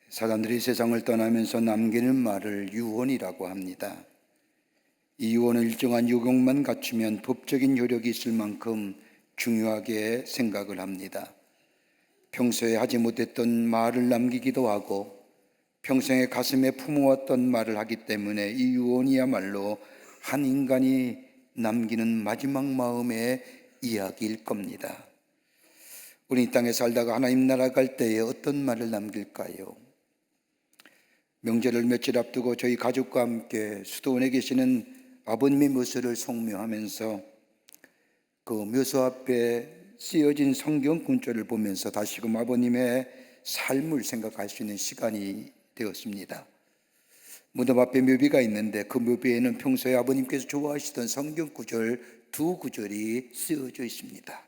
사람들이 세상을 떠나면서 남기는 말을 유언이라고 합니다. 이 유언은 일정한 요건만 갖추면 법적인 효력이 있을 만큼 중요하게 생각을 합니다. 평소에 하지 못했던 말을 남기기도 하고 평생에 가슴에 품어왔던 말을 하기 때문에 이 유언이야말로 한 인간이 남기는 마지막 마음의 이야기일 겁니다. 우리 이 땅에 살다가 하나님 나라 갈 때에 어떤 말을 남길까요? 명절을 며칠 앞두고 저희 가족과 함께 수도원에 계시는 아버님의 묘소를 송묘하면서 그 묘소 앞에 쓰여진 성경 군절을 보면서 다시금 아버님의 삶을 생각할 수 있는 시간이 되었습니다. 무덤 앞에 묘비가 있는데 그 묘비에는 평소에 아버님께서 좋아하시던 성경 구절 두 구절이 쓰여져 있습니다.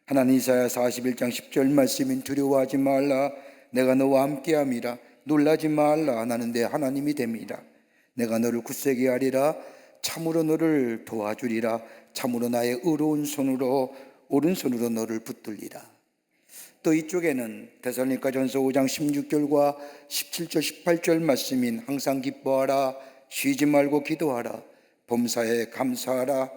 하나는 이사야 41장 10절 말씀인 두려워하지 말라 내가 너와 함께함이라 놀라지 말라 나는 내 하나님이 됨이라 내가 너를 굳세게 하리라 참으로 너를 도와주리라 참으로 나의 의로운 손으로 오른손으로 너를 붙들리라. 또 이쪽에는 데살로니가전서 5장 16절과 17절 18절 말씀인 항상 기뻐하라 쉬지 말고 기도하라 범사에 감사하라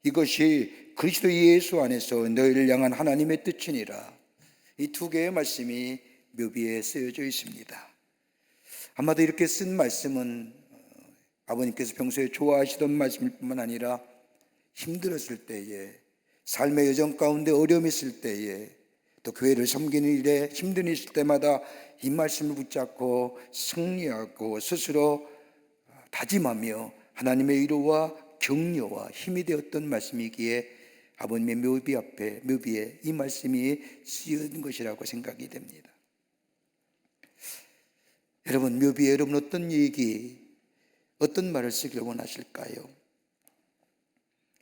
이것이 그리스도 예수 안에서 너희를 향한 하나님의 뜻이니라. 이 두 개의 말씀이 묘비에 쓰여져 있습니다. 아마도 이렇게 쓴 말씀은 아버님께서 평소에 좋아하시던 말씀일 뿐만 아니라 힘들었을 때에 삶의 여정 가운데 어려움이 있을 때에 또 교회를 섬기는 일에 힘든 일이 있을 때마다 이 말씀을 붙잡고 승리하고 스스로 다짐하며 하나님의 위로와 격려와 힘이 되었던 말씀이기에 아버님의 묘비에 이 말씀이 쓰여진 것이라고 생각이 됩니다. 여러분, 묘비에 여러분 어떤 얘기, 어떤 말을 쓰기를 원하실까요?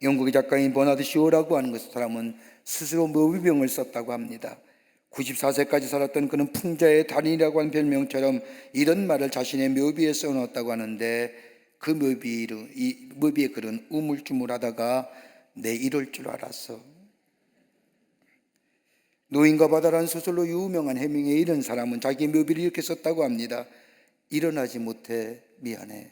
영국의 작가인 버나드 쇼라고 하는 사람은 스스로 묘비병을 썼다고 합니다. 94세까지 살았던 그는 풍자의 달인이라고 하는 별명처럼 이런 말을 자신의 묘비에 써놓았다고 하는데 그 묘비의 글은 우물쭈물하다가 내 이럴 줄 알았어. 노인과 바다라는 소설로 유명한 해밍웨이 이런 사람은 자기 묘비를 이렇게 썼다고 합니다. 일어나지 못해 미안해.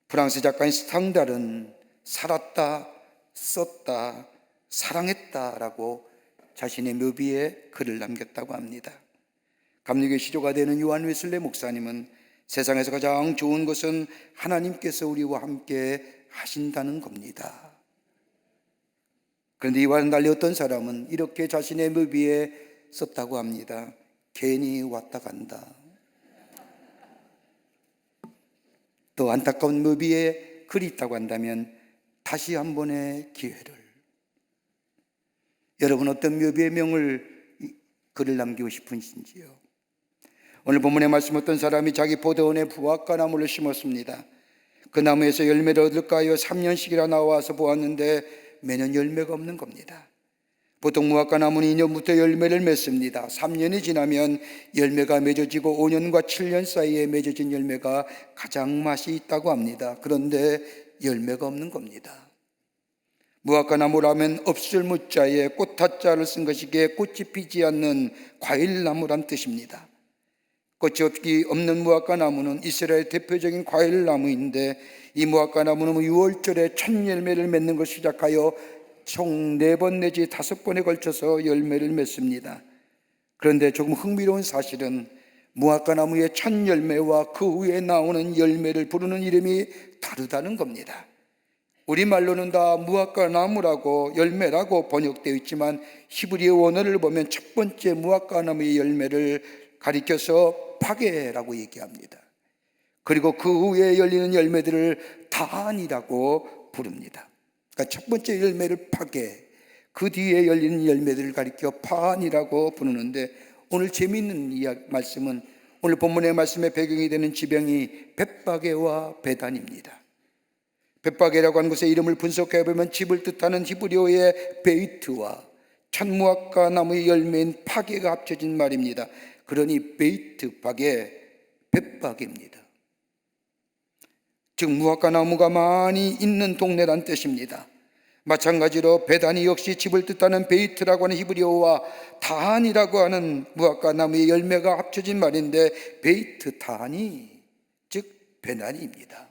프랑스 작가인 스탕달은 살았다, 썼다, 사랑했다라고 자신의 묘비에 글을 남겼다고 합니다. 감리교의 시조가 되는 요한 웨슬레 목사님은 세상에서 가장 좋은 것은 하나님께서 우리와 함께 하신다는 겁니다. 그런데 이와는 달리 어떤 사람은 이렇게 자신의 묘비에 썼다고 합니다. 괜히 왔다 간다. 또 안타까운 묘비에 글이 있다고 한다면 다시 한 번의 기회를. 여러분 어떤 묘비의 글을 남기고 싶으신지요? 오늘 본문의 말씀 어떤 사람이 자기 포도원에 무화과 나무를 심었습니다. 그 나무에서 열매를 얻을까 하여 3년씩이나 나와서 보았는데 매년 열매가 없는 겁니다. 보통 무화과 나무는 2년부터 열매를 맺습니다. 3년이 지나면 열매가 맺어지고 5년과 7년 사이에 맺어진 열매가 가장 맛이 있다고 합니다. 그런데 열매가 없는 겁니다. 무화과 나무라면 없을 무자에 꽃타자를 쓴 것이기에 꽃이 피지 않는 과일나무란 뜻입니다. 꽃이 없는 무화과 나무는 이스라엘 대표적인 과일나무인데 이 무화과 나무는 6월절에 첫 열매를 맺는 것을 시작하여 총 4번 내지 5번에 걸쳐서 열매를 맺습니다. 그런데 조금 흥미로운 사실은 무화과 나무의 첫 열매와 그 후에 나오는 열매를 부르는 이름이 다르다는 겁니다. 우리말로는 다 무화과 나무라고 열매라고 번역되어 있지만 히브리어 원어를 보면 첫 번째 무화과 나무의 열매를 가리켜서 파게라고 얘기합니다. 그리고 그 후에 열리는 열매들을 단이라고 부릅니다. 그러니까 첫 번째 열매를 파게, 그 뒤에 열리는 열매들을 가리켜 판이라고 부르는데 오늘 재미있는 말씀은 오늘 본문의 말씀의 배경이 되는 지명이 벳바게와 베단입니다. 벳바게라고 하는 곳의 이름을 분석해 보면 집을 뜻하는 히브리어의 베이트와 천무화과 나무의 열매인 파게가 합쳐진 말입니다. 그러니 베이트 바게, 벳바게입니다. 즉 무화과 나무가 많이 있는 동네란 뜻입니다. 마찬가지로 베단이 역시 집을 뜻하는 베이트라고 하는 히브리어와 다한이라고 하는 무화과 나무의 열매가 합쳐진 말인데 베이트 다한이 즉 베단이입니다.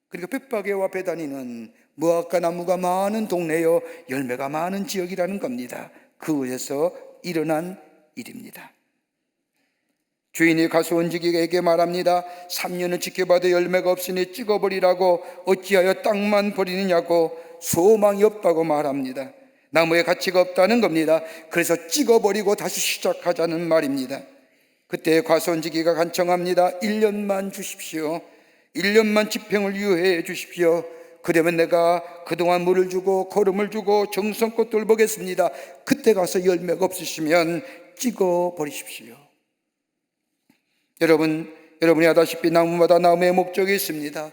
그러니까 벳바게와 베다니는 무화과 나무가 많은 동네요 열매가 많은 지역이라는 겁니다. 그곳에서 일어난 일입니다. 주인이 가수원지기에게 말합니다. 3년을 지켜봐도 열매가 없으니 찍어버리라고 어찌하여 땅만 버리느냐고 소망이 없다고 말합니다. 나무에 가치가 없다는 겁니다. 그래서 찍어버리고 다시 시작하자는 말입니다. 그때 과수원지기가 간청합니다. 1년만 주십시오. 1년만 집행을 유예해 주십시오. 그러면 내가 그동안 물을 주고 거름을 주고 정성껏 돌보겠습니다. 그때 가서 열매가 없으시면 찍어버리십시오. 여러분이 아다시피 나무마다 나무의 목적이 있습니다.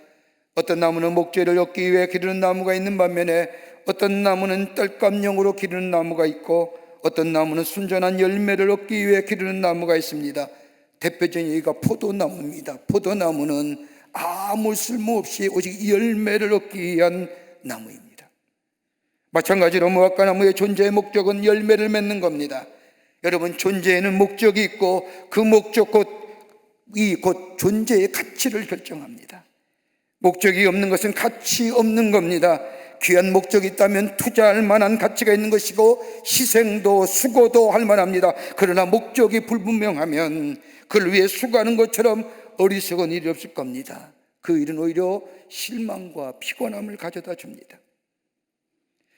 어떤 나무는 목재를 얻기 위해 기르는 나무가 있는 반면에 어떤 나무는 땔감용으로 기르는 나무가 있고 어떤 나무는 순전한 열매를 얻기 위해 기르는 나무가 있습니다. 대표적인 예가 포도나무입니다. 포도나무는 아무 쓸모없이 오직 열매를 얻기 위한 나무입니다. 마찬가지로 무화과 나무의 존재의 목적은 열매를 맺는 겁니다. 여러분, 존재에는 목적이 있고 그 목적 곧 존재의 가치를 결정합니다. 목적이 없는 것은 가치 없는 겁니다. 귀한 목적이 있다면 투자할 만한 가치가 있는 것이고 희생도 수고도 할 만합니다. 그러나 목적이 불분명하면 그를 위해 수고하는 것처럼 어리석은 일이 없을 겁니다. 그 일은 오히려 실망과 피곤함을 가져다 줍니다.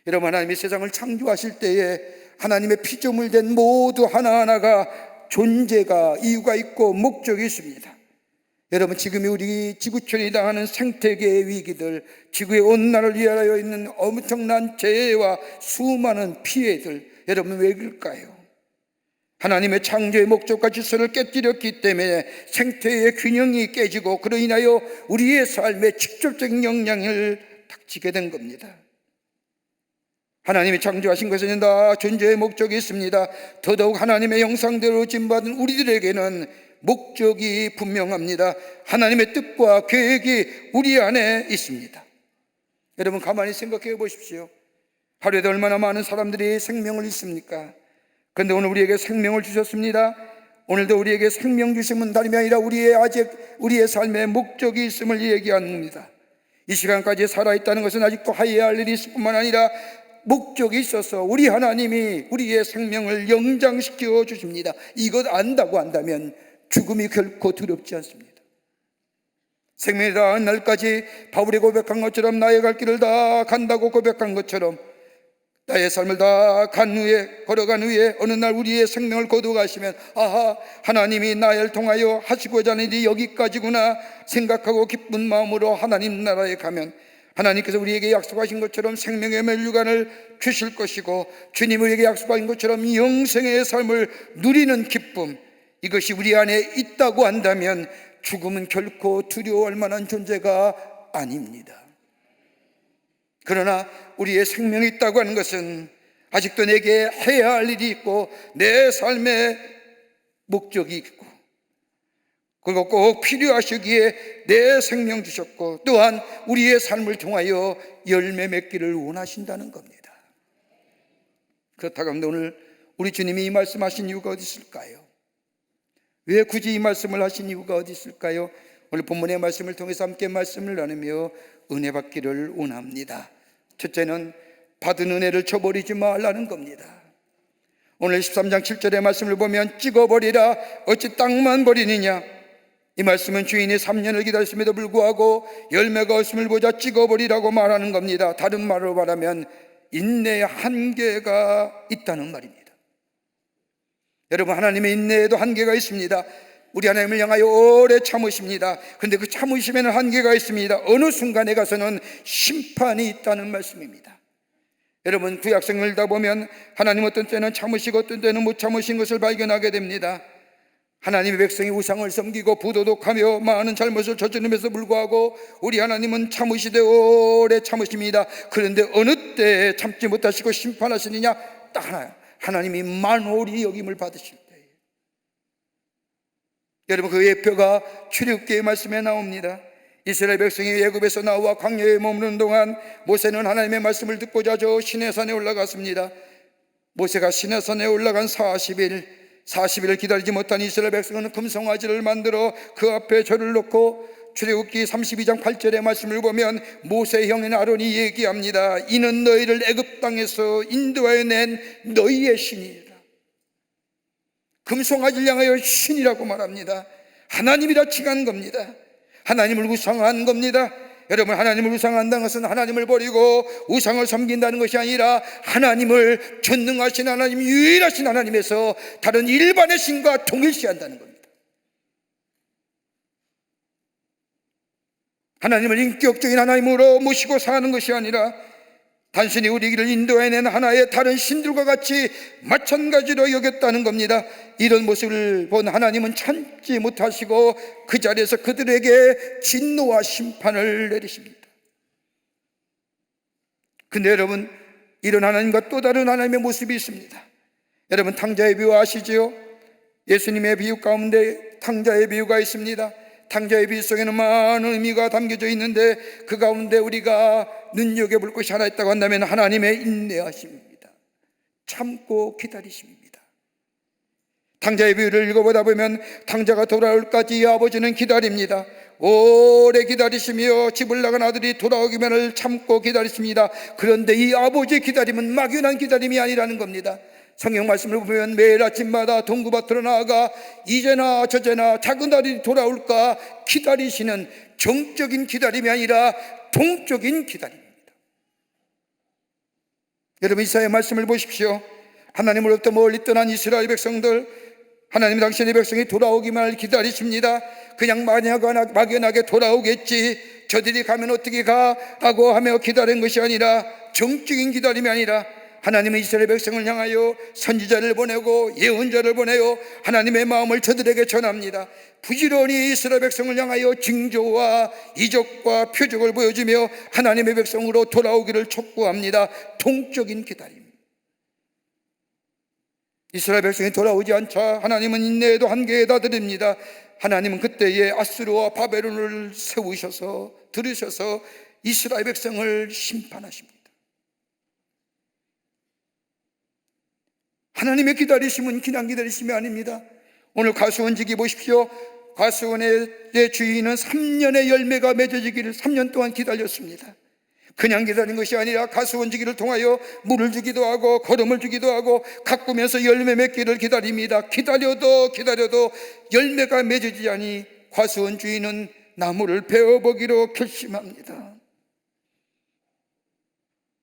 여러분, 하나님이 세상을 창조하실 때에 하나님의 피조물 된 모두 하나하나가 존재가 이유가 있고 목적이 있습니다. 여러분, 지금이 우리 지구촌이 당하는 생태계의 위기들, 지구의 온난화를 위하여 있는 엄청난 재해와 수많은 피해들, 여러분 왜 그럴까요? 하나님의 창조의 목적과 질서를 깨뜨렸기 때문에 생태계의 균형이 깨지고 그로 인하여 우리의 삶에 직접적인 영향을 닥치게 된 겁니다. 하나님이 창조하신 것에는 다 존재의 목적이 있습니다. 더더욱 하나님의 형상대로 지음받은 우리들에게는 목적이 분명합니다. 하나님의 뜻과 계획이 우리 안에 있습니다. 여러분, 가만히 생각해 보십시오. 하루에도 얼마나 많은 사람들이 생명을 잃습니까? 그런데 오늘 우리에게 생명을 주셨습니다. 오늘도 우리에게 생명 주심은 다름이 아니라 우리의 삶에 목적이 있음을 얘기합니다. 이 시간까지 살아있다는 것은 아직도 해야 할 일이 있을 뿐만 아니라 목적이 있어서 우리 하나님이 우리의 생명을 영장시켜 주십니다. 이것 안다고 한다면 죽음이 결코 두렵지 않습니다. 생명이 다한 날까지 바울이 고백한 것처럼 나의 갈 길을 다 간다고 고백한 것처럼 나의 삶을 다 걸어간 후에 어느 날 우리의 생명을 거두어가시면 아하, 하나님이 나를 통하여 하시고자 하는 일이 여기까지구나 생각하고 기쁜 마음으로 하나님 나라에 가면 하나님께서 우리에게 약속하신 것처럼 생명의 멸류관을 주실 것이고 주님 우리에게 약속하신 것처럼 영생의 삶을 누리는 기쁨, 이것이 우리 안에 있다고 한다면 죽음은 결코 두려워할 만한 존재가 아닙니다. 그러나 우리의 생명이 있다고 하는 것은 아직도 내게 해야 할 일이 있고 내 삶에 목적이 있고 그리고 꼭 필요하시기에 내 생명 주셨고 또한 우리의 삶을 통하여 열매 맺기를 원하신다는 겁니다. 그렇다고 하면 오늘 우리 주님이 이 말씀하신 이유가 어디 있을까요? 왜 굳이 이 말씀을 하신 이유가 어디 있을까요? 오늘 본문의 말씀을 통해서 함께 말씀을 나누며 은혜 받기를 원합니다. 첫째는 받은 은혜를 저버리지 말라는 겁니다. 오늘 13장 7절의 말씀을 보면 찍어버리라 어찌 땅만 버리느냐, 이 말씀은 주인이 3년을 기다렸음에도 불구하고 열매가 없음을 보자 찍어버리라고 말하는 겁니다. 다른 말로 말하면 인내의 한계가 있다는 말입니다. 여러분, 하나님의 인내에도 한계가 있습니다. 우리 하나님을 향하여 오래 참으십니다. 그런데 그 참으심에는 한계가 있습니다. 어느 순간에 가서는 심판이 있다는 말씀입니다. 여러분, 구약성을 읽다 보면 하나님 어떤 때는 참으시고 어떤 때는 못 참으신 것을 발견하게 됩니다. 하나님의 백성이 우상을 섬기고 부도덕하며 많은 잘못을 저지름에도 불구하고 우리 하나님은 참으시되 오래 참으십니다. 그런데 어느 때 참지 못하시고 심판하시느냐? 딱 하나요. 하나님이 만홀히 여김을 받으실 때에. 여러분, 그 예표가 출애굽기의 말씀에 나옵니다. 이스라엘 백성이 애굽에서 나와 광야에 머무는 동안 모세는 하나님의 말씀을 듣고자 저 시내산에 올라갔습니다. 모세가 시내산에 올라간 40일을 기다리지 못한 이스라엘 백성은 금송아지를 만들어 그 앞에 절을 놓고 출애굽기 32장 8절의 말씀을 보면 모세의 형인 아론이 얘기합니다. 이는 너희를 애굽 땅에서 인도하여 낸 너희의 신이라. 금송아지를 향하여 신이라고 말합니다. 하나님이라 칭한 겁니다. 하나님을 우상한 겁니다. 여러분, 하나님을 우상한다는 것은 하나님을 버리고 우상을 섬긴다는 것이 아니라 하나님을 전능하신 하나님, 유일하신 하나님에서 다른 일반의 신과 동일시한다는 겁니다. 하나님을 인격적인 하나님으로 모시고 사는 것이 아니라 단순히 우리를 인도해낸 하나의 다른 신들과 같이 마찬가지로 여겼다는 겁니다. 이런 모습을 본 하나님은 참지 못하시고 그 자리에서 그들에게 진노와 심판을 내리십니다. 근데 여러분, 이런 하나님과 또 다른 하나님의 모습이 있습니다. 여러분, 탕자의 비유 아시지요? 예수님의 비유 가운데 탕자의 비유가 있습니다. 탕자의 비유 속에는 많은 의미가 담겨져 있는데 그 가운데 우리가 눈여겨볼 것이 하나 있다고 한다면 하나님의 인내하심입니다. 참고 기다리심입니다. 탕자의 비유를 읽어보다 보면 탕자가 돌아올까지 이 아버지는 기다립니다. 오래 기다리시며 집을 나간 아들이 돌아오기만을 참고 기다리십니다. 그런데 이 아버지의 기다림은 막연한 기다림이 아니라는 겁니다. 성경 말씀을 보면 매일 아침마다 동구밭으로 나아가 이제나 저제나 작은 아들이 돌아올까 기다리시는 정적인 기다림이 아니라 동적인 기다림입니다. 여러분, 이사야 말씀을 보십시오. 하나님으로부터 멀리 떠난 이스라엘 백성들, 하나님 당신의 백성이 돌아오기만을 기다리십니다. 그냥 막연하게 돌아오겠지, 저들이 가면 어떻게 가? 하고 하며 기다린 것이 아니라, 정적인 기다림이 아니라 하나님은 이스라엘 백성을 향하여 선지자를 보내고 예언자를 보내요 하나님의 마음을 저들에게 전합니다. 부지런히 이스라엘 백성을 향하여 징조와 이적과 표적을 보여주며 하나님의 백성으로 돌아오기를 촉구합니다. 동적인 기다림. 이스라엘 백성이 돌아오지 않자 하나님은 인내에도 한계에 다다릅니다. 하나님은 그때에 아수르와 바벨론을 세우셔서 들으셔서 이스라엘 백성을 심판하십니다. 하나님의 기다리심은 그냥 기다리심이 아닙니다. 오늘 가수원지기 보십시오. 가수원의 주인은 3년의 열매가 맺어지기를 3년 동안 기다렸습니다. 그냥 기다린 것이 아니라 가수원지기를 통하여 물을 주기도 하고 거름을 주기도 하고 가꾸면서 열매 맺기를 기다립니다. 기다려도 열매가 맺어지지 않니 가수원 주인은 나무를 베어보기로 결심합니다.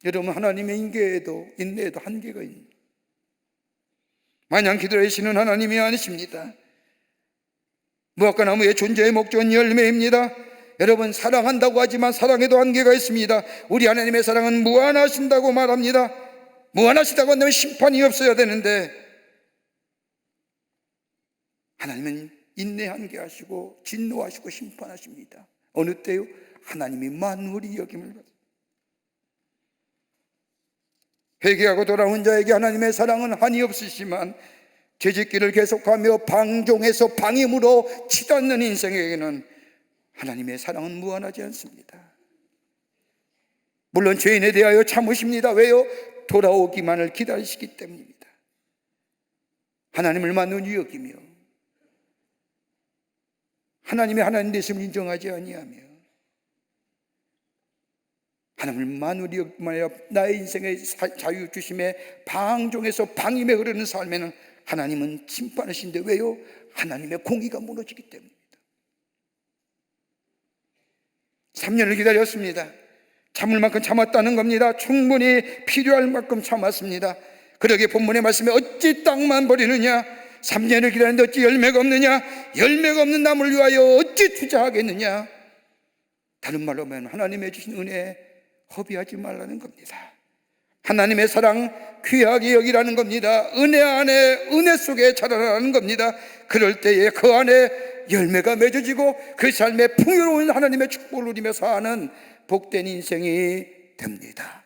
여러분, 하나님의 인내에도 한계가 있습니다. 마냥 기다리시는 하나님이 아니십니다. 무화과 나무의 존재의 목적은 열매입니다. 여러분, 사랑한다고 하지만 사랑에도 한계가 있습니다. 우리 하나님의 사랑은 무한하신다고 말합니다. 무한하시다고 한다면 심판이 없어야 되는데 하나님은 인내 한계하시고 진노하시고 심판하십니다. 어느 때요? 하나님이 만물이 여김을 받습니다. 회개하고 돌아온 자에게 하나님의 사랑은 한이 없으시지만 죄짓기를 계속하며 방종해서 방임으로 치닫는 인생에게는 하나님의 사랑은 무한하지 않습니다. 물론 죄인에 대하여 참으십니다. 왜요? 돌아오기만을 기다리시기 때문입니다. 하나님을 만물이 여기며 하나님의 하나님 되심을 인정하지 아니하며 하나님을 만물이 여기며 나의 인생의 자유 주심에 방종해서 방임에 흐르는 삶에는 하나님은 심판하신데 왜요? 하나님의 공의가 무너지기 때문입니다. 3년을 기다렸습니다. 참을 만큼 참았다는 겁니다. 충분히 필요할 만큼 참았습니다. 그러기에 본문의 말씀에 어찌 땅만 버리느냐? 3년을 기다렸는데 어찌 열매가 없느냐? 열매가 없는 나무를 위하여 어찌 투자하겠느냐? 다른 말로 하면 하나님의 주신 은혜에 허비하지 말라는 겁니다. 하나님의 사랑 귀하게 여기라는 겁니다. 은혜 안에 은혜 속에 자라나는 겁니다. 그럴 때에 그 안에 열매가 맺어지고 그 삶에 풍요로운 하나님의 축복을 누리며 사는 복된 인생이 됩니다.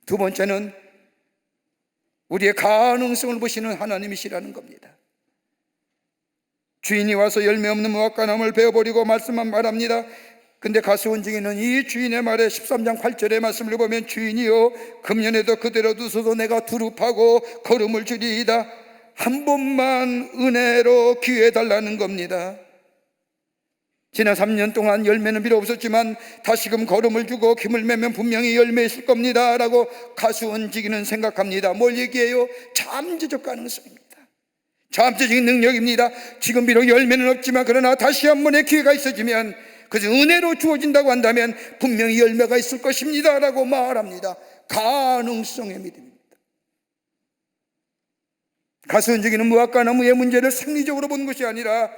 두 번째는 우리의 가능성을 보시는 하나님이시라는 겁니다. 주인이 와서 열매 없는 무화과나무를 베어버리고 말씀만 말합니다. 근데 가수원증인은 이 주인의 말에 13장 8절의 말씀을 보면 주인이요 금년에도 그대로 두소서 내가 두릅하고 거름을 주리이다. 한 번만 은혜로 기회 달라는 겁니다. 지난 3년 동안 열매는 비록 없었지만 다시금 거름을 주고 김을 매면 분명히 열매 있을 겁니다 라고 가수원증인은 생각합니다. 뭘 얘기해요? 잠재적 가능성입니다. 잠재적인 능력입니다. 지금 비록 열매는 없지만 그러나 다시 한 번의 기회가 있어지면 그것은 은혜로 주어진다고 한다면 분명히 열매가 있을 것입니다 라고 말합니다. 가능성의 믿음입니다. 가수원증인은 무화과나무의 문제를 생리적으로 본 것이 아니라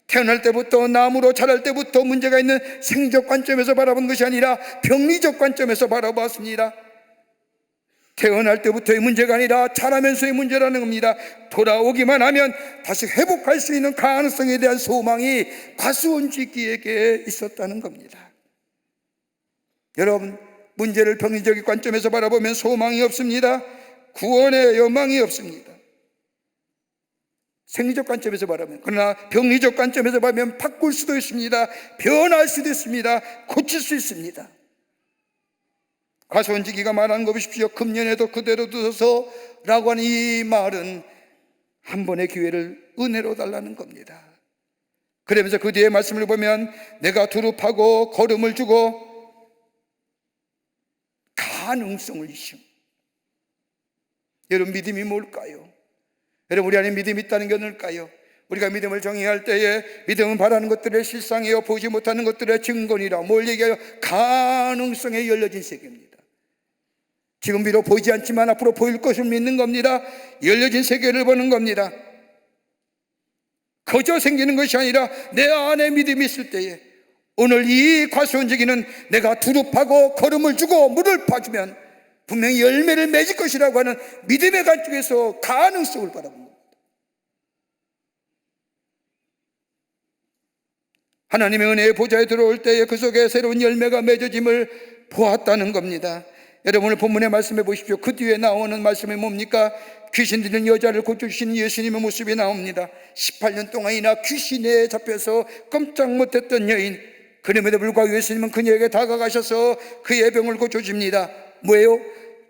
태어날 때부터 나무로 자랄 때부터 문제가 있는 생리적 관점에서 바라본 것이 아니라 병리적 관점에서 바라봤습니다. 태어날 때부터의 문제가 아니라 자라면서의 문제라는 겁니다. 돌아오기만 하면 다시 회복할 수 있는 가능성에 대한 소망이 가수원지기에게 있었다는 겁니다. 여러분, 문제를 병리적인 관점에서 바라보면 소망이 없습니다. 구원의 여망이 없습니다. 생리적 관점에서 바라보면, 그러나 병리적 관점에서 보면 바꿀 수도 있습니다. 변할 수도 있습니다. 고칠 수 있습니다. 가수원지기가 말하는 거 보십시오. 금년에도 그대로 두소서 라고 하는 이 말은 한 번의 기회를 은혜로 달라는 겁니다. 그러면서 그 뒤에 말씀을 보면 내가 두릅하고 거름을 주고 가능성을 주시오. 여러분, 믿음이 뭘까요? 여러분, 우리 안에 믿음이 있다는 게 뭘까요? 우리가 믿음을 정의할 때에 믿음은 바라는 것들의 실상이요 보지 못하는 것들의 증거니라. 뭘 얘기해요? 가능성에 열려진 세계입니다. 지금 비록 보이지 않지만 앞으로 보일 것을 믿는 겁니다. 열려진 세계를 보는 겁니다. 거저 생기는 것이 아니라 내 안에 믿음이 있을 때에 오늘 이 가수원지기는 내가 두릅하고 거름을 주고 물을 파주면 분명히 열매를 맺을 것이라고 하는 믿음의 관점에서 가능성을 바라봅니다. 하나님의 은혜의 보좌에 들어올 때에 그 속에 새로운 열매가 맺어짐을 보았다는 겁니다. 여러분, 오늘 본문의 말씀해 보십시오. 그 뒤에 나오는 말씀이 뭡니까? 귀신 들린 여자를 고쳐주신 예수님의 모습이 나옵니다. 18년 동안이나 귀신에 잡혀서 꼼짝 못했던 여인, 그럼에도 불구하고 예수님은 그녀에게 다가가셔서 그의 병을 고쳐줍니다. 뭐예요?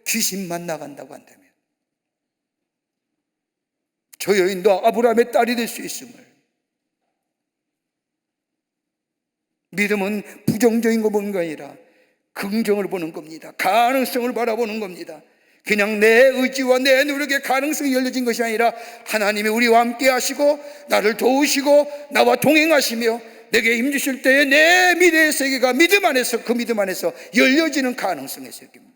귀신만 나간다고 한다면 저 여인도 아브라함의 딸이 될 수 있음을. 믿음은 부정적인 거 보는 게 아니라 긍정을 보는 겁니다. 가능성을 바라보는 겁니다. 그냥 내 의지와 내 노력의 가능성이 열려진 것이 아니라 하나님이 우리와 함께 하시고 나를 도우시고 나와 동행하시며 내게 힘주실 때에 내 미래의 세계가 믿음 안에서, 그 믿음 안에서 열려지는 가능성의 세계입니다.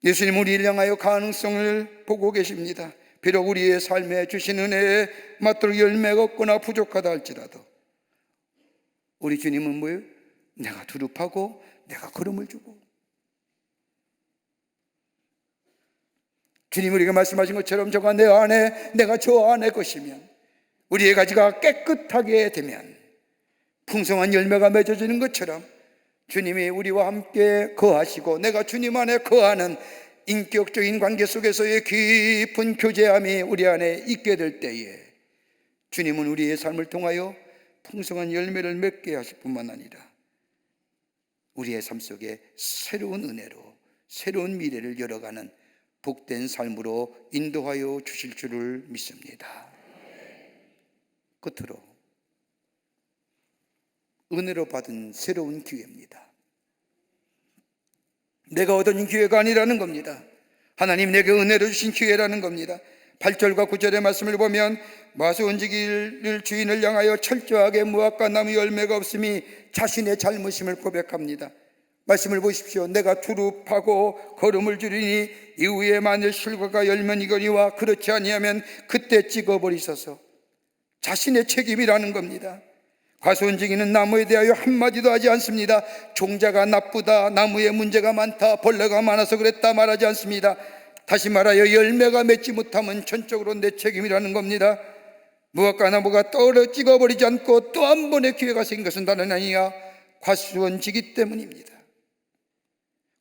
예수님 우리를 향하여 가능성을 보고 계십니다. 비록 우리의 삶에 주신 은혜에 맞도록 열매가 없거나 부족하다 할지라도 우리 주님은 뭐예요? 내가 두릅하고 내가 거름을 주고. 주님 우리가 말씀하신 것처럼 저가 내 안에, 내가 저 안에 것이면, 우리의 가지가 깨끗하게 되면 풍성한 열매가 맺어지는 것처럼 주님이 우리와 함께 거하시고 내가 주님 안에 거하는 인격적인 관계 속에서의 깊은 교제함이 우리 안에 있게 될 때에 주님은 우리의 삶을 통하여 풍성한 열매를 맺게 하실 뿐만 아니라 우리의 삶 속에 새로운 은혜로 새로운 미래를 열어가는 복된 삶으로 인도하여 주실 줄을 믿습니다. 끝으로 은혜로 받은 새로운 기회입니다. 내가 얻은 기회가 아니라는 겁니다. 하나님 내게 은혜로 주신 기회라는 겁니다. 8절과 9절의 말씀을 보면 가수원지기를 주인을 향하여 철저하게 무화과 나무 열매가 없음이 자신의 잘못임을 고백합니다. 말씀을 보십시오. 내가 두릅하고 거름을 주리니 이후에 만일 실과가 열면이거니와 그렇지 아니하면 그때 찍어버리소서. 자신의 책임이라는 겁니다. 가수원지기는 나무에 대하여 한마디도 하지 않습니다. 종자가 나쁘다, 나무에 문제가 많다, 벌레가 많아서 그랬다 말하지 않습니다. 다시 말하여 열매가 맺지 못하면 전적으로 내 책임이라는 겁니다. 무화과 나무가 떨어 찍어버리지 않고 또 한 번의 기회가 생긴 것은 다른 아니야 가수원지기 때문입니다.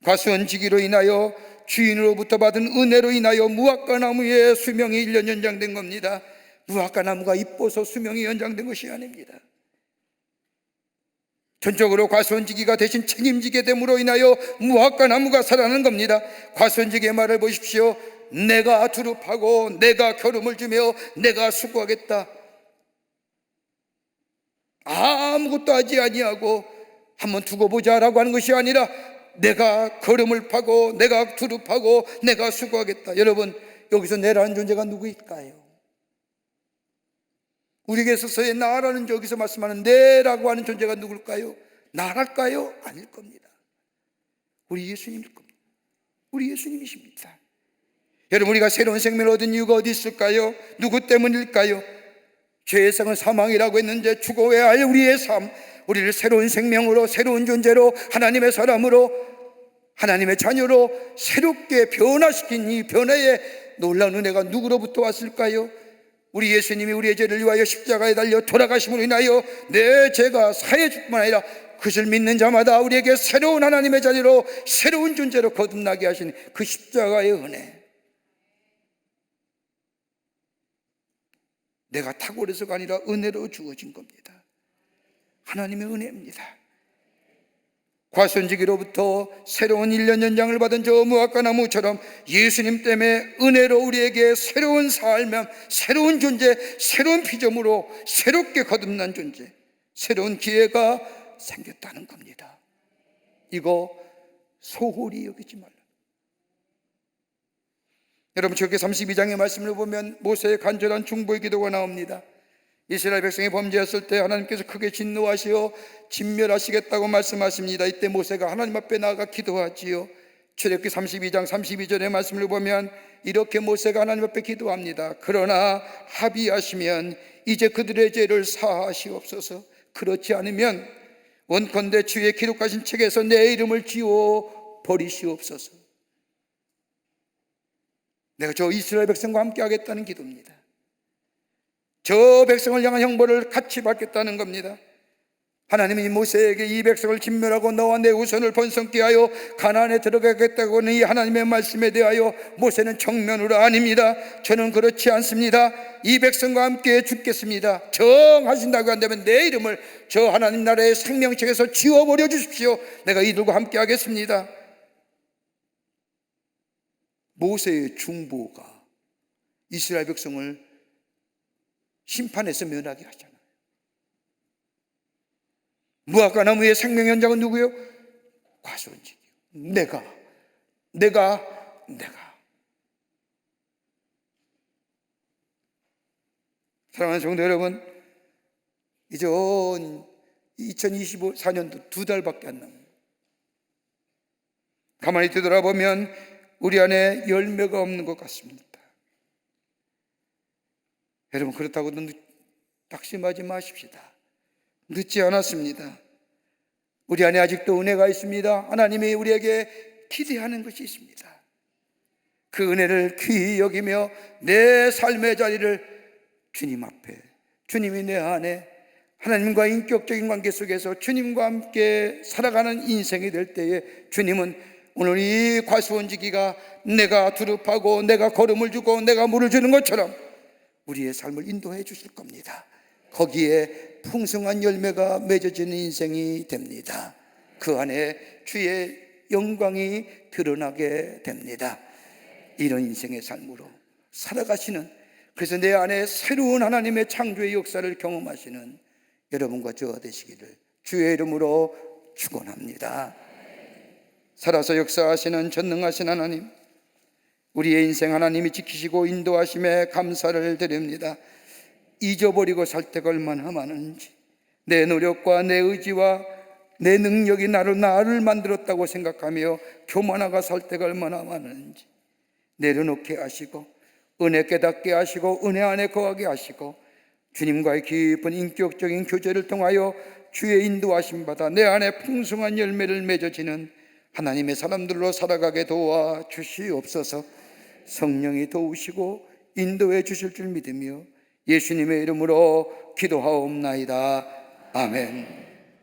과수원지기로 인하여 주인으로부터 받은 은혜로 인하여 무화과나무의 수명이 1년 연장된 겁니다. 무화과나무가 이뻐서 수명이 연장된 것이 아닙니다. 전적으로 과수원지기가 대신 책임지게 됨으로 인하여 무화과나무가 살아나는 겁니다. 과수원지기의 말을 보십시오. 내가 두릅하고 내가 겨름을 주며 내가 수고하겠다. 아무것도 하지 아니하고 한번 두고 보자라고 하는 것이 아니라 내가 걸음을 파고 내가 두릅하고 내가 수고하겠다. 여러분, 여기서 내라는 존재가 누구일까요? 우리에게 있어서의 나라는 여기서 말씀하는 내라고 하는 존재가 누굴까요? 나랄까요? 아닐 겁니다. 우리 예수님일 겁니다. 우리 예수님이십니다. 여러분, 우리가 새로운 생명을 얻은 이유가 어디 있을까요? 누구 때문일까요? 죄의 상은 사망이라고 했는데 죽어야 할 우리의 삶, 우리를 새로운 생명으로, 새로운 존재로, 하나님의 사람으로, 하나님의 자녀로 새롭게 변화시킨 이 변화의 놀라운 은혜가 누구로부터 왔을까요? 우리 예수님이 우리의 죄를 위하여 십자가에 달려 돌아가심으로 인하여 내 죄가 사해질 뿐만 아니라 그것을 믿는 자마다 우리에게 새로운 하나님의 자녀로, 새로운 존재로 거듭나게 하신 그 십자가의 은혜, 내가 탁월해서가 아니라 은혜로 주어진 겁니다. 하나님의 은혜입니다. 과수원지기로부터 새로운 1년 연장을 받은 저 무화과나무처럼 예수님 때문에 은혜로 우리에게 새로운 삶, 새로운 존재, 새로운 피조물로 새롭게 거듭난 존재, 새로운 기회가 생겼다는 겁니다. 이거 소홀히 여기지 말라. 여러분, 출애굽기 32장의 말씀을 보면 모세의 간절한 중보의 기도가 나옵니다. 이스라엘 백성이 범죄했을 때 하나님께서 크게 진노하시어 진멸하시겠다고 말씀하십니다. 이때 모세가 하나님 앞에 나아가 기도하지요. 출애굽기 32장 32절의 말씀을 보면 이렇게 모세가 하나님 앞에 기도합니다. 그러나 합의하시면 이제 그들의 죄를 사하시옵소서. 그렇지 않으면 원컨대 주의 기록하신 책에서 내 이름을 지워 버리시옵소서. 내가 저 이스라엘 백성과 함께 하겠다는 기도입니다. 저 백성을 향한 형벌을 같이 받겠다는 겁니다. 하나님이 모세에게 이 백성을 진멸하고 너와 내 후손을 번성케 하여 가나안에 들어가겠다고 하는 이 하나님의 말씀에 대하여 모세는 정면으로 아닙니다, 저는 그렇지 않습니다, 이 백성과 함께 죽겠습니다, 정하신다고 한다면 내 이름을 저 하나님 나라의 생명책에서 지워버려 주십시오. 내가 이들과 함께 하겠습니다. 모세의 중보가 이스라엘 백성을 심판에서 면하게 하잖아요. 무화과나무의 생명 현장은 누구요? 과수원지기. 내가 사랑하는 성도 여러분, 이제 2024년도 2달밖에 안 남았어요. 가만히 되돌아보면 우리 안에 열매가 없는 것 같습니다. 여러분, 그렇다고 낙심하지 마십시다. 늦지 않았습니다. 우리 안에 아직도 은혜가 있습니다. 하나님이 우리에게 기대하는 것이 있습니다. 그 은혜를 귀히 여기며 내 삶의 자리를 주님 앞에, 주님이 내 안에 하나님과 인격적인 관계 속에서 주님과 함께 살아가는 인생이 될 때에 주님은 오늘 이 과수원지기가 내가 두릅하고 내가 걸음을 주고 내가 물을 주는 것처럼 우리의 삶을 인도해 주실 겁니다. 거기에 풍성한 열매가 맺어지는 인생이 됩니다. 그 안에 주의 영광이 드러나게 됩니다. 이런 인생의 삶으로 살아가시는, 그래서 내 안에 새로운 하나님의 창조의 역사를 경험하시는 여러분과 저와 되시기를 주의 이름으로 축원합니다. 살아서 역사하시는 전능하신 하나님, 우리의 인생 하나님이 지키시고 인도하심에 감사를 드립니다. 잊어버리고 살 때가 얼마나 많은지, 내 노력과 내 의지와 내 능력이 나를 만들었다고 생각하며 교만하가 살 때가 얼마나 많은지 내려놓게 하시고 은혜 깨닫게 하시고 은혜 안에 거하게 하시고 주님과의 깊은 인격적인 교제를 통하여 주의 인도하심 받아 내 안에 풍성한 열매를 맺어지는 하나님의 사람들로 살아가게 도와주시옵소서. 성령이 도우시고 인도해 주실 줄 믿으며 예수님의 이름으로 기도하옵나이다. 아멘.